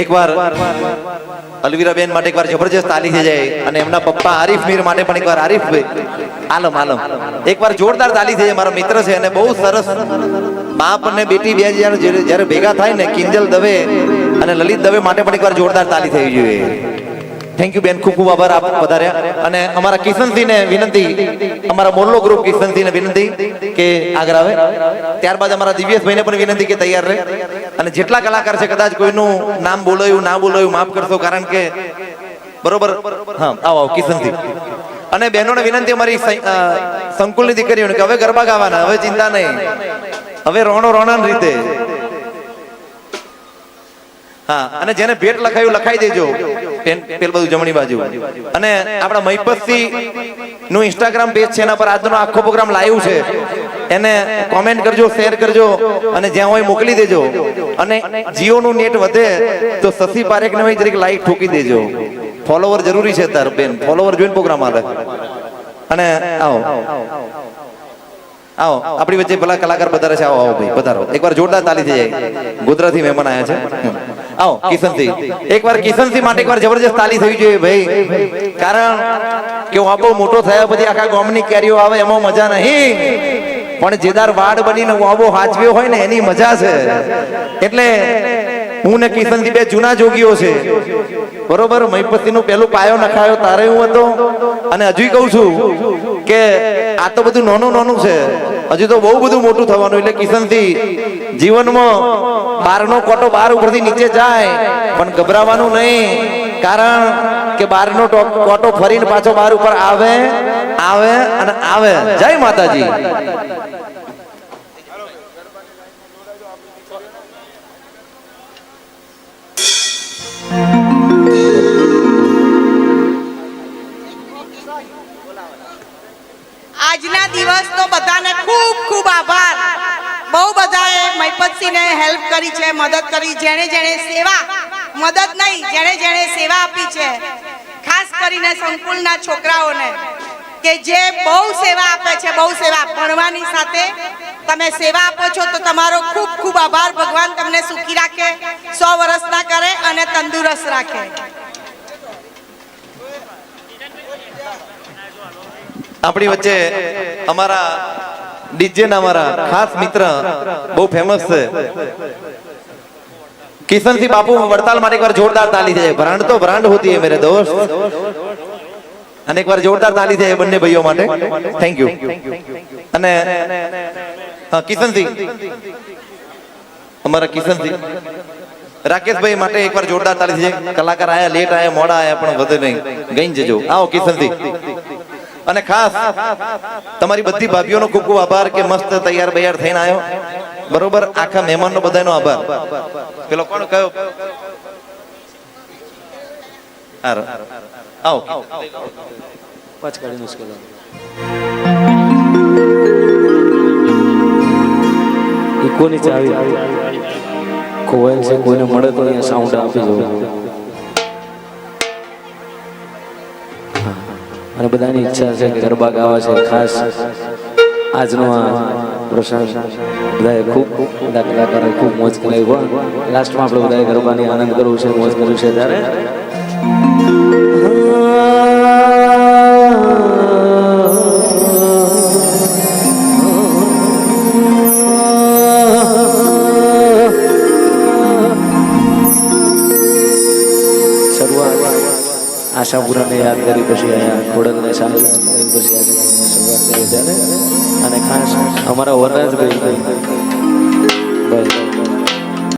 एक बार अलवीरा बेन માટે એકવાર જબરજસ્ત તાલી થઈ જાય અને એમના પપ્પા આરીફ મીર માટે પણ એકવાર આરીફ ભાઈ આલમ એકવાર જોરદાર તાલી થઈ જાય. મારો મિત્ર છે અને બહુ સરસ બાપ અને બેટી બે જ્યારે ભેગા થાય ને કિંજલ દવે અને લલિત દવે માટે પણ એકવાર જોરદાર તાલી થઈ જોઈએ. થેન્ક યુ બેન, ખૂબ ખૂબ આભાર આપ પધાર્યા. અને અમારા કિશનસિંહ ને વિનંતી, અમારા મોરલો ગ્રુપ કિશનસિંહ ને વિનંતી કે આગળ આવે. ત્યારબાદ અમારા દિવ્યેશભાઈ ને પણ વિનંતી કે તૈયાર રહે. અને જેટલા કલાકાર છે કદાચ કોઈનું નામ બોલાયું ના બોલાયું માફ કરશો, કારણ કે બરોબર. હા, આવો કિશનસિંહ. અને બહેનોને વિનંતી અમારી સંકુલની દીકરીઓને કે હવે ગરબા ગાવાના, હવે ચિંતા નહીં, હવે રોણા રીતે. હા, અને જેને ભેટ લખાયું લખાઈ દેજો પેલ બધું જમણી બાજુ. અને આપણા મહિપતસિંહ નું ઇન્સ્ટાગ્રામ પેજ છે, એના પર આજનો આખો પ્રોગ્રામ લાઈવ છે. એને કોમેન્ટ કરજો, શેર કરજો અને જ્યાં હોય મોકલી દેજો. અને જીઓ નું નેટ વધે તો શશી પારેખ ને જરીક લાઈક ઠોકી દેજો. ફોલોવર જરૂરી છે તાર બેન, ફોલોવર જોઈને પ્રોગ્રામ આવે. અને આવો આવો આપણી વચ્ચે પેલા કલાકાર પધારે છે. આવો આવો ભાઈ પધારો, એકવાર જોરદાર તાલી થઈ જાય. ગોધરાથી મહેમાન આવ્યા છે. આવો કિશનસિંહ, એકવાર કિશનસિંહ માટે એકવાર જબરજસ્ત તાલી થવી જોઈએ ભાઈ. કારણ કે હું બહુ મોટો થયા પછી આખા ગામની કેરીઓ આવે એમાં મજા નહીં, પણ જેદાર વાડ બનીને વાબો હાચવ્યો હોય ને એની મજા છે. એટલે હું ને કિશનસિંહ બે જૂના જોગીઓ છે, બરોબર. મહિપતસિંહ નું પેલું પાયો નખાયો તારે હું હતો. અને હજુ કહું છું કે આ તો બધું નાનું છે, હજુ તો બહુ બધું મોટું થવાનું. એટલે કિશનસિંહ, જીવનમાં બારનો કોટો બાર ઉપરથી નીચે જાય પણ ગભરાવાનું નહીં. કારણ કે બારનો કોટો ફરીને પાછો બાર ઉપર આવે આવે અને આવે. જય માતાજી. આજના દિવસનો બધાને ખૂબ ખૂબ આભાર. બહુ બધાએ મહિપતસિંહને હેલ્પ કરી છે, મદદ કરી, જેણે જેણે સેવા, મદદ નહીં, જેણે જેણે સેવા આપી છે, ખાસ કરીને સંકુલના છોકરાઓને કે જે બહુ સેવા આપે છે, બહુ સેવા ભણવાની સાથે તમે સેવા આપો છો, તો તમારો ખૂબ ખૂબ આભાર. ભગવાન તમને સુખી રાખે, 100 વર્ષના કરે અને તંદુરસ્ત રાખે. આપણી વચ્ચે અમારા ડીજે ના અમારા ખાસ મિત્ર બહુ ફેમસ છે કિશનસિંહ બાપુ વડતાલ માટે એક વાર જોરદાર તાલી છે. બ્રાન્ડ તો બ્રાન્ડ હોતી है मेरे दोस्त. અને એક વાર જોરદાર તાલી છે બંને ભાઈઓ માટે. Thank you. અને કિશનસિંહ અમારા કિશનસિંહ રાકેશભાઈ માટે એક વાર જોરદાર તાલી છે. કલાકાર આયા, લેટ આયા, મોડા આયા, પણ વધુ નહીં, ગઈ જજો. આવો કિશનસિંહ. અને ખાસ તમારી બધી ભાભીઓનો ખૂબ ખૂબ આભાર કે મસ્ત તૈયાર બૈયાર થઈને આવ્યો. બરોબર. આખા મહેમાનનો બધાનો આભાર. પેલો કોણ કયો? આવો પાછકાડી મુશ્કેલ કોની ચાવી ખોવાયેલ છે, કોઈને મળે તો અહીંયા સાઉન્ડ આપી જવું. અને બધાની ઈચ્છા છે કે ગરબા ગાવા છે. ખાસ આજનો આ પ્રસંગ બધાએ ખૂબ બધા કલાકારોએ ખૂબ મોજ કરાવી. પણ લાસ્ટમાં આપણે બધાએ ગરબાની આનંદ કરવું છે, મોજ કરવું છે. ત્યારે આશાપુરાને યાદ કરી પછી અહીંયા ખોડલને સામે પછી શરૂઆત કરી ત્યારે. અને ખાસ અમારા વરરાજભાઈ